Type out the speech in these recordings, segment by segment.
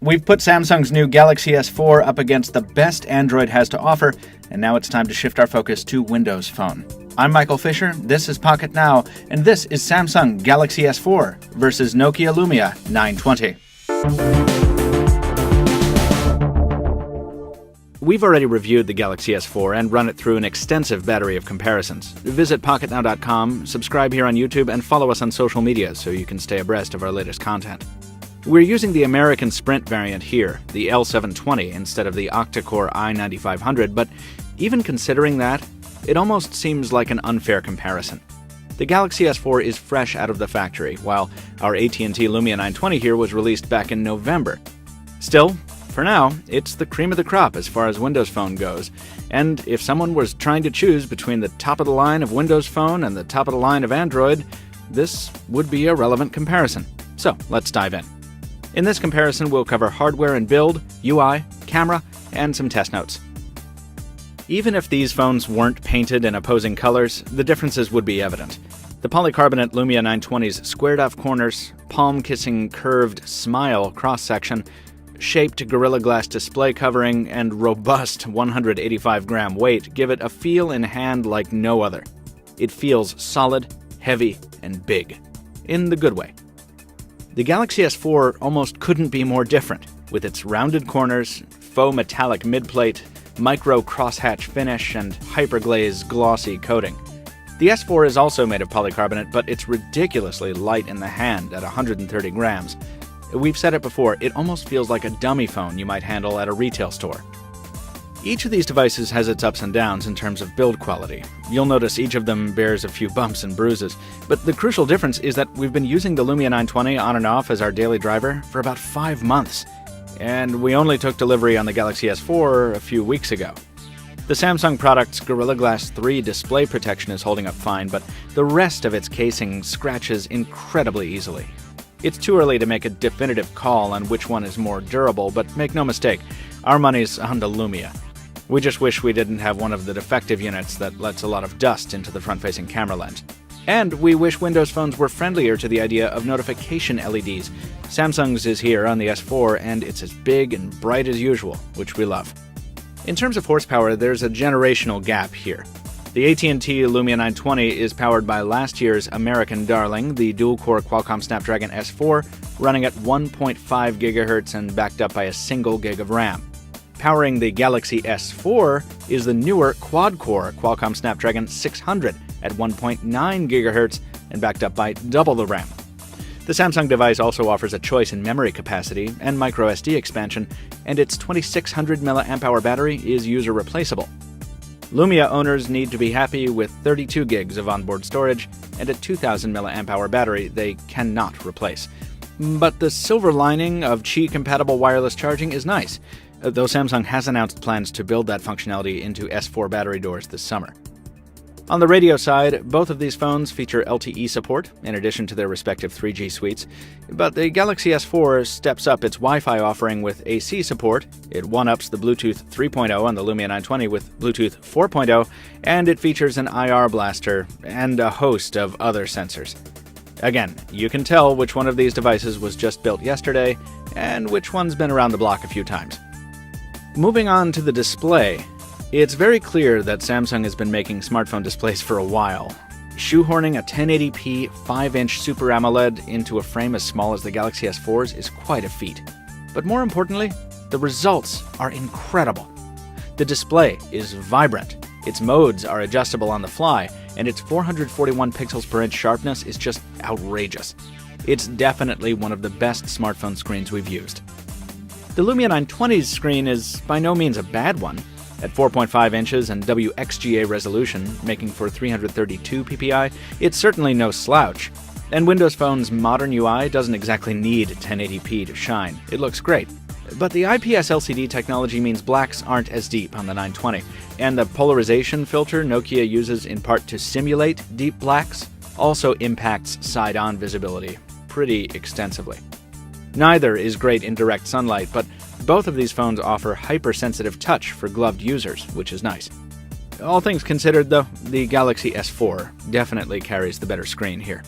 We've put Samsung's new Galaxy S4 up against the best Android has to offer, and now it's time to shift our focus to Windows Phone. I'm Michael Fisher, this is Pocket Now, and this is Samsung Galaxy S4 versus Nokia Lumia 920. We've already reviewed the Galaxy S4 and run it through an extensive battery of comparisons. Visit PocketNow.com, subscribe here on YouTube, and follow us on social media so you can stay abreast of our latest content. We're using the American Sprint variant here, the L720, instead of the octa-core i9500, but even considering that, it almost seems like an unfair comparison. The Galaxy S4 is fresh out of the factory, while our AT&T Lumia 920 here was released back in November. Still, for now, it's the cream of the crop as far as Windows Phone goes, and if someone was trying to choose between the top of the line of Windows Phone and the top of the line of Android, this would be a relevant comparison. So, let's dive in. In this comparison, we'll cover hardware and build, UI, camera, and some test notes. Even if these phones weren't painted in opposing colors, the differences would be evident. The polycarbonate Lumia 920's squared-off corners, palm-kissing curved smile cross-section, shaped Gorilla Glass display covering, and robust 185-gram weight give it a feel in hand like no other. It feels solid, heavy, and big. In the good way. The Galaxy S4 almost couldn't be more different, with its rounded corners, faux metallic midplate, micro crosshatch finish, and hyperglaze glossy coating. The S4 is also made of polycarbonate, but it's ridiculously light in the hand at 130 grams. We've said it before, it almost feels like a dummy phone you might handle at a retail store. Each of these devices has its ups and downs in terms of build quality. You'll notice each of them bears a few bumps and bruises, but the crucial difference is that we've been using the Lumia 920 on and off as our daily driver for about 5 months, and we only took delivery on the Galaxy S4 a few weeks ago. The Samsung product's Gorilla Glass 3 display protection is holding up fine, but the rest of its casing scratches incredibly easily. It's too early to make a definitive call on which one is more durable, but make no mistake, our money's on the Lumia. We just wish we didn't have one of the defective units that lets a lot of dust into the front-facing camera lens. And we wish Windows phones were friendlier to the idea of notification LEDs. Samsung's is here on the S4, and it's as big and bright as usual, which we love. In terms of horsepower, there's a generational gap here. The AT&T Lumia 920 is powered by last year's American darling, the dual-core Qualcomm Snapdragon S4, running at 1.5 GHz and backed up by a single gig of RAM. Powering the Galaxy S4 is the newer quad-core Qualcomm Snapdragon 600 at 1.9 GHz and backed up by double the RAM. The Samsung device also offers a choice in memory capacity and microSD expansion, and its 2600 mAh battery is user replaceable. Lumia owners need to be happy with 32 gigs of onboard storage and a 2000 mAh battery they cannot replace. But the silver lining of Qi-compatible wireless charging is nice, though Samsung has announced plans to build that functionality into S4 battery doors this summer. On the radio side, both of these phones feature LTE support, in addition to their respective 3G suites, but the Galaxy S4 steps up its Wi-Fi offering with AC support, it one-ups the Bluetooth 3.0 on the Lumia 920 with Bluetooth 4.0, and it features an IR blaster and a host of other sensors. Again, you can tell which one of these devices was just built yesterday, and which one's been around the block a few times. Moving on to the display, it's very clear that Samsung has been making smartphone displays for a while. Shoehorning a 1080p 5-inch Super AMOLED into a frame as small as the Galaxy S4's is quite a feat. But more importantly, the results are incredible. The display is vibrant, its modes are adjustable on the fly, and its 441 pixels per inch sharpness is just outrageous. It's definitely one of the best smartphone screens we've used. The Lumia 920's screen is by no means a bad one. At 4.5 inches and WXGA resolution, making for 332 ppi, it's certainly no slouch. And Windows Phone's modern UI doesn't exactly need 1080p to shine. It looks great. But the IPS LCD technology means blacks aren't as deep on the 920, and the polarization filter Nokia uses in part to simulate deep blacks also impacts side-on visibility pretty extensively. Neither is great in direct sunlight, but both of these phones offer hypersensitive touch for gloved users, which is nice. All things considered, though, the Galaxy S4 definitely carries the better screen here.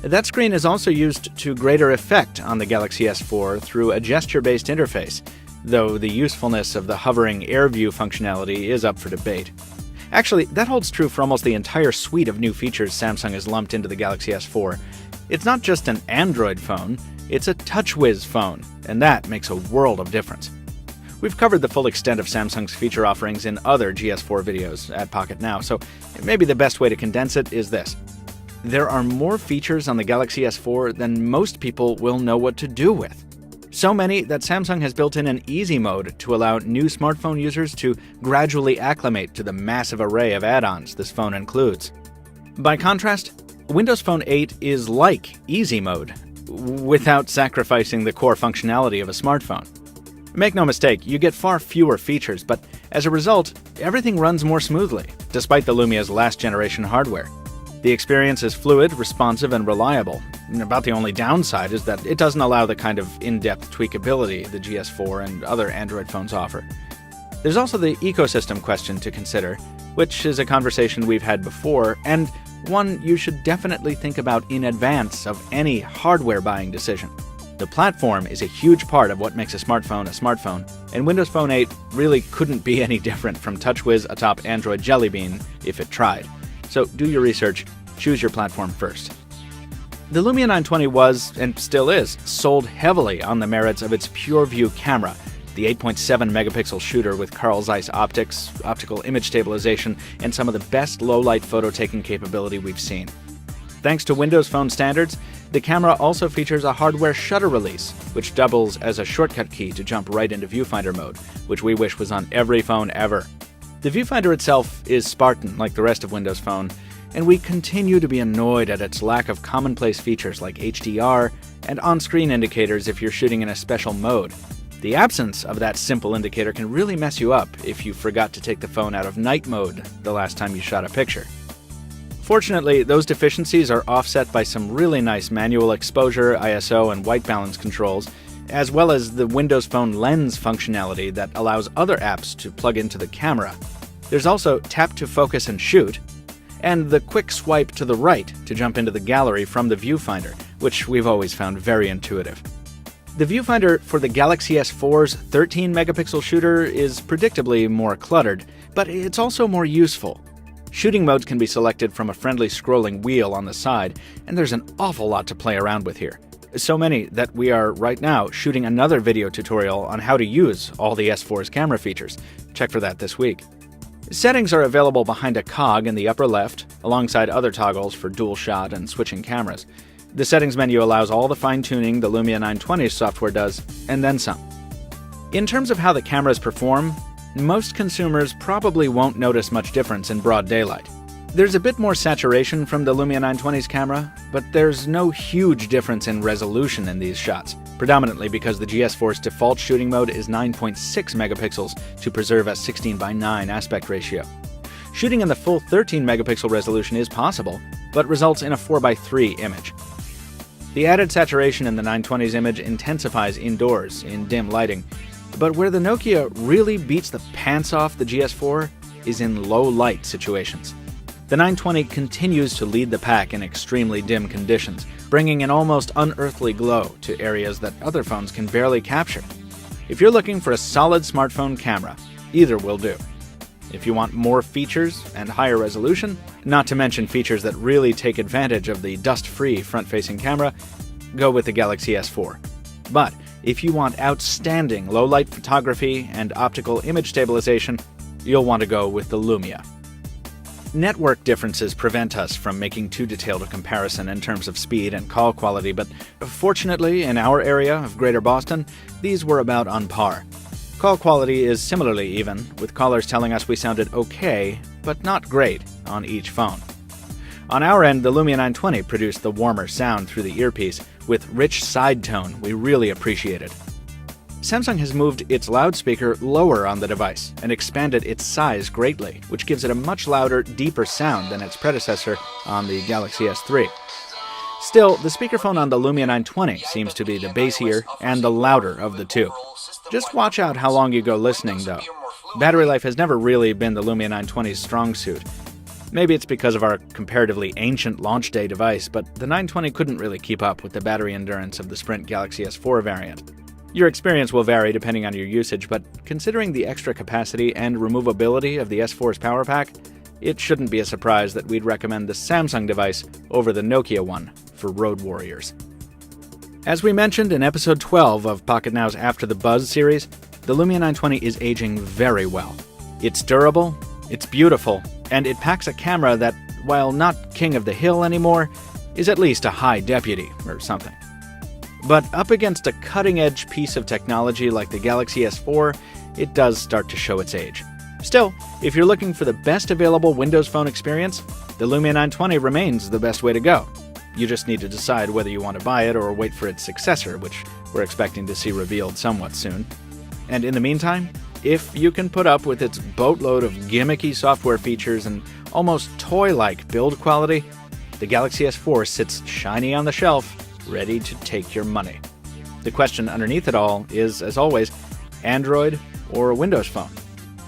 That screen is also used to greater effect on the Galaxy S4 through a gesture-based interface, though the usefulness of the hovering Air View functionality is up for debate. Actually, that holds true for almost the entire suite of new features Samsung has lumped into the Galaxy S4. It's not just an Android phone, it's a TouchWiz phone, and that makes a world of difference. We've covered the full extent of Samsung's feature offerings in other GS4 videos at Pocket Now, so maybe the best way to condense it is this. There are more features on the Galaxy S4 than most people will know what to do with. So many that Samsung has built in an easy mode to allow new smartphone users to gradually acclimate to the massive array of add-ons this phone includes. By contrast, Windows Phone 8 is like easy mode, without sacrificing the core functionality of a smartphone. Make no mistake, you get far fewer features, but as a result, everything runs more smoothly, despite the Lumia's last-generation hardware. The experience is fluid, responsive, and reliable. About the only downside is that it doesn't allow the kind of in-depth tweakability the GS4 and other Android phones offer. There's also the ecosystem question to consider, which is a conversation we've had before, and one you should definitely think about in advance of any hardware buying decision. The platform is a huge part of what makes a smartphone, and Windows Phone 8 really couldn't be any different from TouchWiz atop Android Jelly Bean if it tried. So do your research, choose your platform first. The Lumia 920 was, and still is, sold heavily on the merits of its PureView camera, the 8.7 megapixel shooter with Carl Zeiss optics, optical image stabilization, and some of the best low-light photo-taking capability we've seen. Thanks to Windows Phone standards, the camera also features a hardware shutter release, which doubles as a shortcut key to jump right into viewfinder mode, which we wish was on every phone ever. The viewfinder itself is Spartan, like the rest of Windows Phone, and we continue to be annoyed at its lack of commonplace features like HDR and on-screen indicators if you're shooting in a special mode. The absence of that simple indicator can really mess you up if you forgot to take the phone out of night mode the last time you shot a picture. Fortunately, those deficiencies are offset by some really nice manual exposure, ISO, and white balance controls, as well as the Windows Phone lens functionality that allows other apps to plug into the camera. There's also tap to focus and shoot, and the quick swipe to the right to jump into the gallery from the viewfinder, which we've always found very intuitive. The viewfinder for the Galaxy S4's 13 megapixel shooter is predictably more cluttered, but it's also more useful. Shooting modes can be selected from a friendly scrolling wheel on the side, and there's an awful lot to play around with here. So many that we are right now shooting another video tutorial on how to use all the S4's camera features. Check for that this week. Settings are available behind a cog in the upper left, alongside other toggles for dual shot and switching cameras. The settings menu allows all the fine-tuning the Lumia 920 software does, and then some. In terms of how the cameras perform, most consumers probably won't notice much difference in broad daylight. There's a bit more saturation from the Lumia 920's camera, but there's no huge difference in resolution in these shots, predominantly because the GS4's default shooting mode is 9.6 megapixels to preserve a 16:9 aspect ratio. Shooting in the full 13 megapixel resolution is possible, but results in a 4:3 image. The added saturation in the 920's image intensifies indoors in dim lighting, but where the Nokia really beats the pants off the GS4 is in low light situations. The 920 continues to lead the pack in extremely dim conditions, bringing an almost unearthly glow to areas that other phones can barely capture. If you're looking for a solid smartphone camera, either will do. If you want more features and higher resolution, not to mention features that really take advantage of the dust-free front-facing camera, go with the Galaxy S4. But if you want outstanding low-light photography and optical image stabilization, you'll want to go with the Lumia. Network differences prevent us from making too detailed a comparison in terms of speed and call quality, but fortunately, in our area of Greater Boston, these were about on par. Call quality is similarly even, with callers telling us we sounded okay, but not great, on each phone. On our end, the Lumia 920 produced the warmer sound through the earpiece, with rich side tone we really appreciated. Samsung has moved its loudspeaker lower on the device and expanded its size greatly, which gives it a much louder, deeper sound than its predecessor on the Galaxy S3. Still, the speakerphone on the Lumia 920 seems to be the bassier and the louder of the two. Just watch out how long you go listening, though. Battery life has never really been the Lumia 920's strong suit. Maybe it's because of our comparatively ancient launch day device, but the 920 couldn't really keep up with the battery endurance of the Sprint Galaxy S4 variant. Your experience will vary depending on your usage, but considering the extra capacity and removability of the S4's power pack, it shouldn't be a surprise that we'd recommend the Samsung device over the Nokia one for road warriors. As we mentioned in episode 12 of Pocket Now's After the Buzz series, the Lumia 920 is aging very well. It's durable, it's beautiful, and it packs a camera that, while not king of the hill anymore, is at least a high deputy or something. But up against a cutting-edge piece of technology like the Galaxy S4, it does start to show its age. Still, if you're looking for the best available Windows Phone experience, the Lumia 920 remains the best way to go. You just need to decide whether you want to buy it or wait for its successor, which we're expecting to see revealed somewhat soon. And in the meantime, if you can put up with its boatload of gimmicky software features and almost toy-like build quality, the Galaxy S4 sits shiny on the shelf, ready to take your money. The question underneath it all is, as always, Android or a Windows Phone?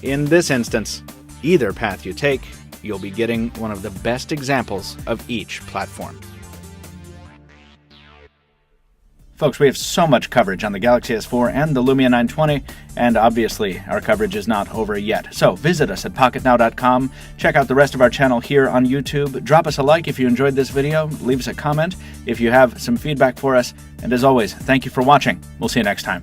In this instance, either path you take, you'll be getting one of the best examples of each platform. Folks, we have so much coverage on the Galaxy S4 and the Lumia 920, and obviously our coverage is not over yet. So visit us at pocketnow.com, check out the rest of our channel here on YouTube, drop us a like if you enjoyed this video, leave us a comment if you have some feedback for us, and as always, thank you for watching. We'll see you next time.